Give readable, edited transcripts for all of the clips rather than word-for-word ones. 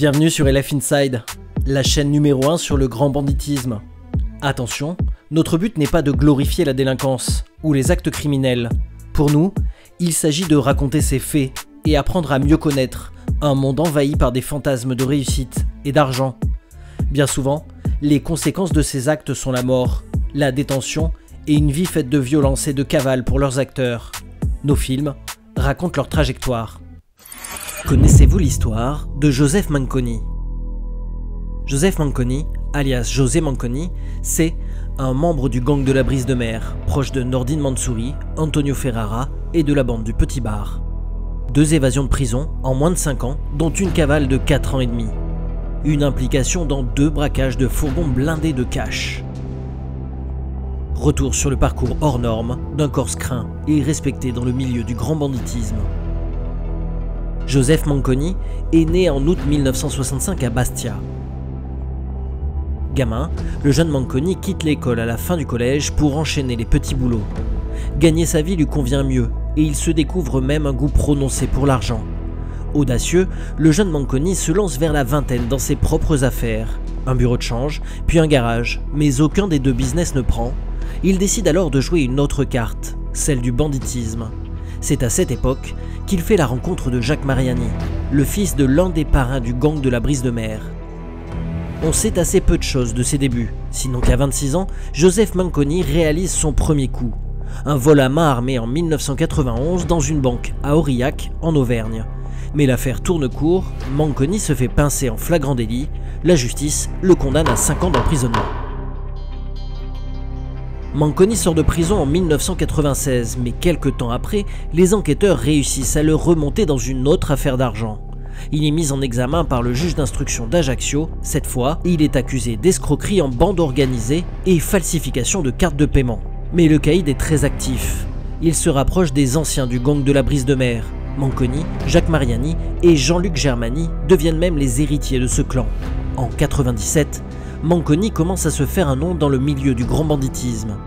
Bienvenue sur LF Inside, la chaîne numéro 1 sur le grand banditisme. Attention, notre but n'est pas de glorifier la délinquance ou les actes criminels. Pour nous, il s'agit de raconter ces faits et apprendre à mieux connaître un monde envahi par des fantasmes de réussite et d'argent. Bien souvent, les conséquences de ces actes sont la mort, la détention et une vie faite de violence et de cavale pour leurs acteurs. Nos films racontent leur trajectoire. Connaissez-vous l'histoire de Joseph Manconi? Joseph Manconi, alias José Manconi, c'est un membre du gang de la Brise de Mer, proche de Nordine Mansouri, Antonio Ferrara et de la bande du Petit Bar. 2 évasions de prison en moins de 5 ans, dont une cavale de 4 ans et demi. Une implication dans 2 braquages de fourgons blindés de cash. Retour sur le parcours hors norme d'un corse craint et respecté dans le milieu du grand banditisme. Joseph Manconi est né en août 1965 à Bastia. Gamin, le jeune Manconi quitte l'école à la fin du collège pour enchaîner les petits boulots. Gagner sa vie lui convient mieux et il se découvre même un goût prononcé pour l'argent. Audacieux, le jeune Manconi se lance vers la vingtaine dans ses propres affaires. Un bureau de change, puis un garage, mais aucun des 2 business ne prend. Il décide alors de jouer une autre carte, celle du banditisme. C'est à cette époque qu'il fait la rencontre de Jacques Mariani, le fils de l'un des parrains du gang de la Brise de Mer. On sait assez peu de choses de ses débuts, sinon qu'à 26 ans, Joseph Manconi réalise son premier coup. Un vol à main armée en 1991 dans une banque à Aurillac, en Auvergne. Mais l'affaire tourne court, Manconi se fait pincer en flagrant délit, la justice le condamne à 5 ans d'emprisonnement. Manconi sort de prison en 1996, mais quelques temps après, les enquêteurs réussissent à le remonter dans une autre affaire d'argent. Il est mis en examen par le juge d'instruction d'Ajaccio. Cette fois, il est accusé d'escroquerie en bande organisée et falsification de cartes de paiement. Mais le caïd est très actif. Il se rapproche des anciens du gang de la Brise de Mer. Manconi, Jacques Mariani et Jean-Luc Germani deviennent même les héritiers de ce clan. En 1997, Manconi commence à se faire un nom dans le milieu du grand banditisme.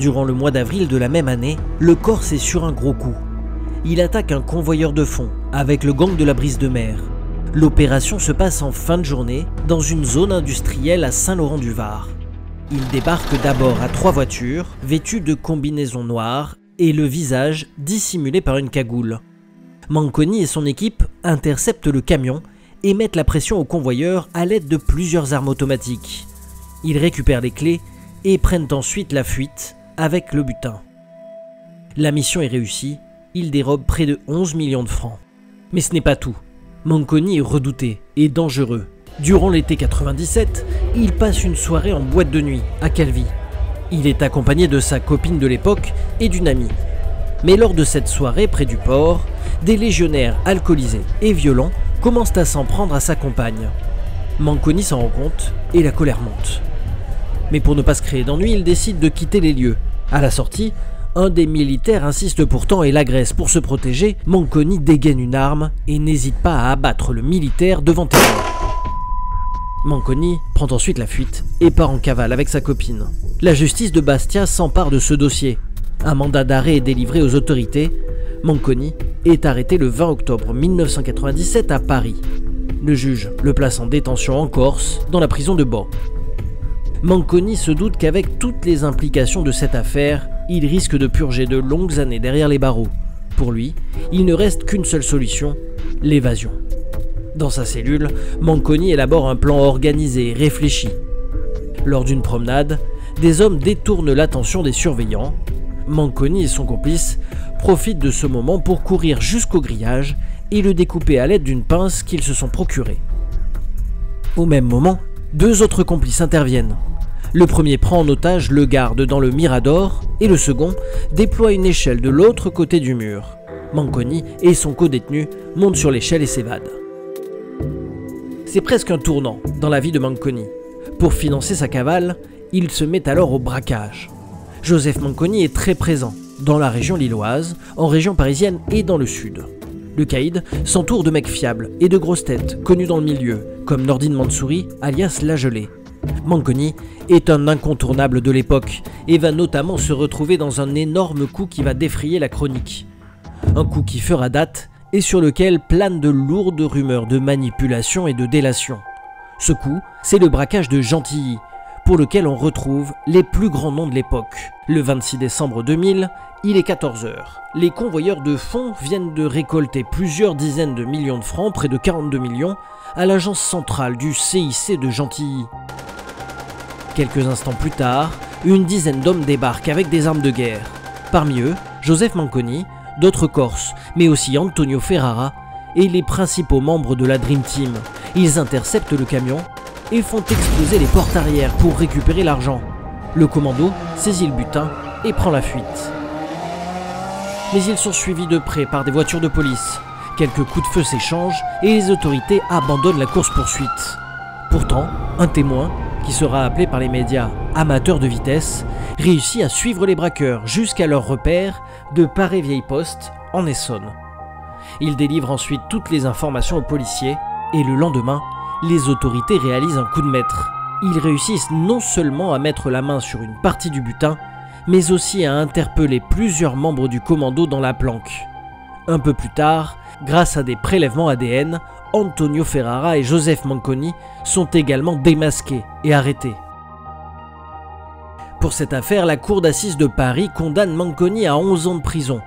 Durant le mois d'avril de la même année, le Corse est sur un gros coup. Il attaque un convoyeur de fonds avec le gang de la Brise de Mer. L'opération se passe en fin de journée dans une zone industrielle à Saint-Laurent-du-Var. Il débarque d'abord à 3 voitures vêtues de combinaisons noires et le visage dissimulé par une cagoule. Manconi et son équipe interceptent le camion et mettent la pression au convoyeur à l'aide de plusieurs armes automatiques. Ils récupèrent les clés et prennent ensuite la fuite avec le butin. La mission est réussie, ils dérobent près de 11 millions de francs. Mais ce n'est pas tout. Manconi est redouté et dangereux. Durant l'été 97, il passe une soirée en boîte de nuit à Calvi. Il est accompagné de sa copine de l'époque et d'une amie. Mais lors de cette soirée près du port, des légionnaires alcoolisés et violents commencent à s'en prendre à sa compagne. Manconi s'en rend compte et la colère monte. Mais pour ne pas se créer d'ennui, il décide de quitter les lieux. À la sortie, un des militaires insiste pourtant et l'agresse. Pour se protéger, Manconi dégaine une arme et n'hésite pas à abattre le militaire devant témoin. Manconi prend ensuite la fuite et part en cavale avec sa copine. La justice de Bastia s'empare de ce dossier. Un mandat d'arrêt est délivré aux autorités. Manconi est arrêté le 20 octobre 1997 à Paris. Le juge le place en détention en Corse, dans la prison de Bans. Manconi se doute qu'avec toutes les implications de cette affaire, il risque de purger de longues années derrière les barreaux. Pour lui, il ne reste qu'une seule solution, l'évasion. Dans sa cellule, Manconi élabore un plan organisé et réfléchi. Lors d'une promenade, des hommes détournent l'attention des surveillants. Manconi et son complice profitent de ce moment pour courir jusqu'au grillage et le découper à l'aide d'une pince qu'ils se sont procurée. Au même moment, 2 autres complices interviennent. Le premier prend en otage le garde dans le Mirador et le second déploie une échelle de l'autre côté du mur. Manconi et son codétenu montent sur l'échelle et s'évadent. C'est presque un tournant dans la vie de Manconi. Pour financer sa cavale, il se met alors au braquage. Joseph Manconi est très présent dans la région lilloise, en région parisienne et dans le sud. Le caïd s'entoure de mecs fiables et de grosses têtes connus dans le milieu, comme Nordine Mansouri, alias La Gelée. Manconi est un incontournable de l'époque et va notamment se retrouver dans un énorme coup qui va défrayer la chronique. Un coup qui fera date et sur lequel planent de lourdes rumeurs de manipulation et de délation. Ce coup, c'est le braquage de Gentilly, pour lequel on retrouve les plus grands noms de l'époque. Le 26 décembre 2000, il est 14 h. Les convoyeurs de fonds viennent de récolter plusieurs dizaines de millions de francs, près de 42 millions, à l'agence centrale du CIC de Gentilly. Quelques instants plus tard, une dizaine d'hommes débarquent avec des armes de guerre. Parmi eux, Joseph Manconi, d'autres Corses, mais aussi Antonio Ferrara et les principaux membres de la Dream Team. Ils interceptent le camion et font exploser les portes arrière pour récupérer l'argent. Le commando saisit le butin et prend la fuite. Mais ils sont suivis de près par des voitures de police. Quelques coups de feu s'échangent et les autorités abandonnent la course-poursuite. Pourtant, un témoin, qui sera appelé par les médias amateur de vitesse, réussit à suivre les braqueurs jusqu'à leur repère de Paray-Vieille-Poste en Essonne. Il délivre ensuite toutes les informations aux policiers et le lendemain, les autorités réalisent un coup de maître. Ils réussissent non seulement à mettre la main sur une partie du butin, mais aussi à interpeller plusieurs membres du commando dans la planque. Un peu plus tard, grâce à des prélèvements ADN, Antonio Ferrara et Joseph Manconi sont également démasqués et arrêtés. Pour cette affaire, la cour d'assises de Paris condamne Manconi à 11 ans de prison.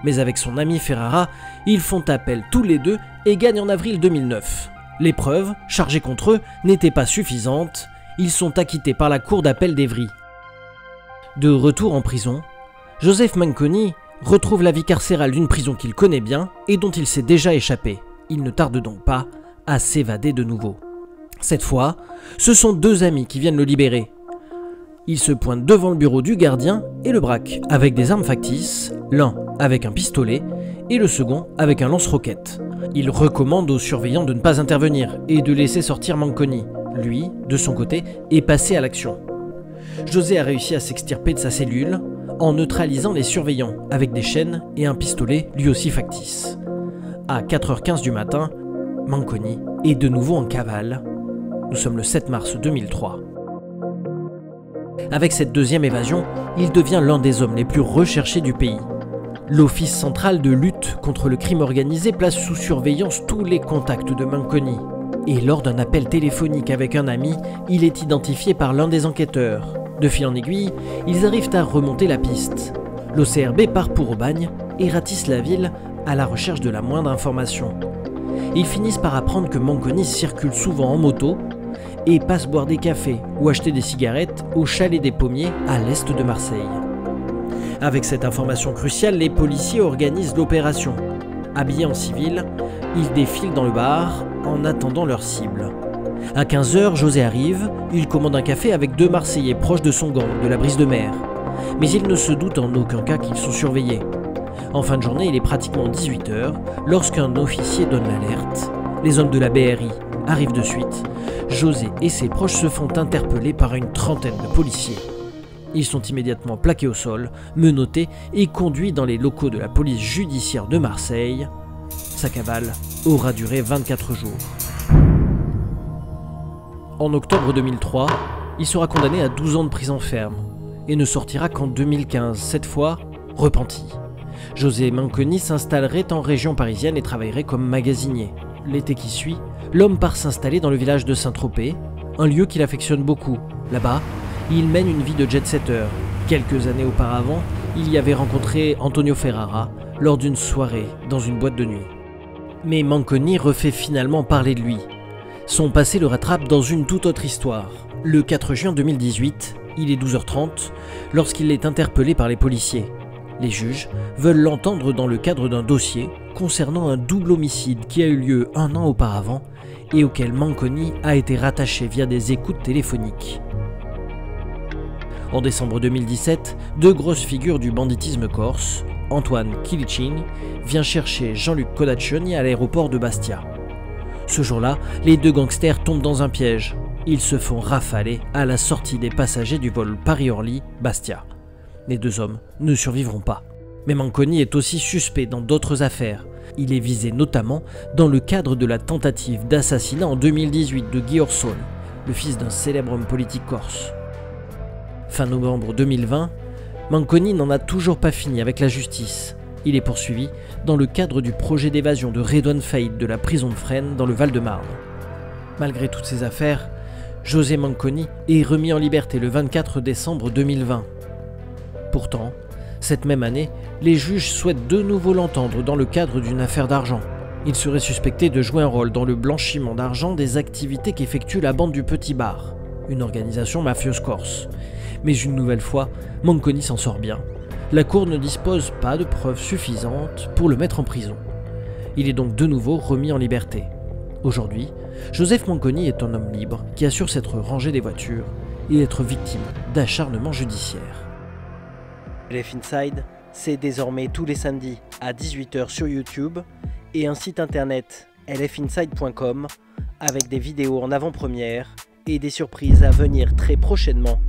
Mais avec son ami Ferrara, ils font appel tous les deux et gagnent en avril 2009. Les preuves, chargées contre eux, n'étaient pas suffisantes. Ils sont acquittés par la cour d'appel d'Évry. De retour en prison, Joseph Manconi retrouve la vie carcérale d'une prison qu'il connaît bien et dont il s'est déjà échappé. Il ne tarde donc pas à s'évader de nouveau. Cette fois, ce sont deux amis qui viennent le libérer. Il se pointe devant le bureau du gardien et le braque avec des armes factices, l'un avec un pistolet et le second avec un lance-roquettes. Il recommande aux surveillants de ne pas intervenir et de laisser sortir Manconi. Lui, de son côté, est passé à l'action. José a réussi à s'extirper de sa cellule en neutralisant les surveillants avec des chaînes et un pistolet lui aussi factice. À 4h15 du matin, Manconi est de nouveau en cavale. Nous sommes le 7 mars 2003. Avec cette deuxième évasion, il devient l'un des hommes les plus recherchés du pays. L'Office central de lutte contre le crime organisé place sous surveillance tous les contacts de Manconi. Et lors d'un appel téléphonique avec un ami, il est identifié par l'un des enquêteurs. De fil en aiguille, ils arrivent à remonter la piste. L'OCRB part pour Aubagne et ratisse la ville à la recherche de la moindre information. Ils finissent par apprendre que Manconi circule souvent en moto et passe boire des cafés ou acheter des cigarettes au chalet des Pommiers à l'est de Marseille. Avec cette information cruciale, les policiers organisent l'opération. Habillés en civil, ils défilent dans le bar en attendant leur cible. À 15 h, José arrive, il commande un café avec deux Marseillais proches de son gang, de la Brise de Mer. Mais il ne se doute en aucun cas qu'ils sont surveillés. En fin de journée, il est pratiquement 18 h lorsqu'un officier donne l'alerte. Les hommes de la BRI arrivent de suite. José et ses proches se font interpeller par une trentaine de policiers. Ils sont immédiatement plaqués au sol, menottés et conduits dans les locaux de la police judiciaire de Marseille. Sa cavale aura duré 24 jours. En octobre 2003, il sera condamné à 12 ans de prison ferme et ne sortira qu'en 2015, cette fois repenti. José Manconi s'installerait en région parisienne et travaillerait comme magasinier. L'été qui suit, l'homme part s'installer dans le village de Saint-Tropez, un lieu qu'il affectionne beaucoup. Là-bas, il mène une vie de jet-setter. Quelques années auparavant, il y avait rencontré Antonio Ferrara lors d'une soirée dans une boîte de nuit. Mais Manconi refait finalement parler de lui. Son passé le rattrape dans une toute autre histoire. Le 4 juin 2018, il est 12h30 lorsqu'il est interpellé par les policiers. Les juges veulent l'entendre dans le cadre d'un dossier concernant un double homicide qui a eu lieu un an auparavant et auquel Manconi a été rattaché via des écoutes téléphoniques. En décembre 2017, deux grosses figures du banditisme corse, Antoine Kilicini, vient chercher Jean-Luc Codaccioni à l'aéroport de Bastia. Ce jour-là, les deux gangsters tombent dans un piège. Ils se font rafaler à la sortie des passagers du vol Paris-Orly-Bastia. Les deux hommes ne survivront pas. Mais Manconi est aussi suspect dans d'autres affaires. Il est visé notamment dans le cadre de la tentative d'assassinat en 2018 de Guy Orsone, le fils d'un célèbre homme politique corse. Fin novembre 2020, Manconi n'en a toujours pas fini avec la justice. Il est poursuivi dans le cadre du projet d'évasion de Redouane Faïd de la prison de Fresnes dans le Val-de-Marne. Malgré toutes ces affaires, José Manconi est remis en liberté le 24 décembre 2020. Pourtant, cette même année, les juges souhaitent de nouveau l'entendre dans le cadre d'une affaire d'argent. Il serait suspecté de jouer un rôle dans le blanchiment d'argent des activités qu'effectue la bande du Petit Bar, une organisation mafieuse corse. Mais une nouvelle fois, Manconi s'en sort bien. La cour ne dispose pas de preuves suffisantes pour le mettre en prison. Il est donc de nouveau remis en liberté. Aujourd'hui, Joseph Manconi est un homme libre qui assure s'être rangé des voitures et être victime d'acharnement judiciaire. LF Inside, c'est désormais tous les samedis à 18 h sur YouTube et un site internet lfinside.com avec des vidéos en avant-première et des surprises à venir très prochainement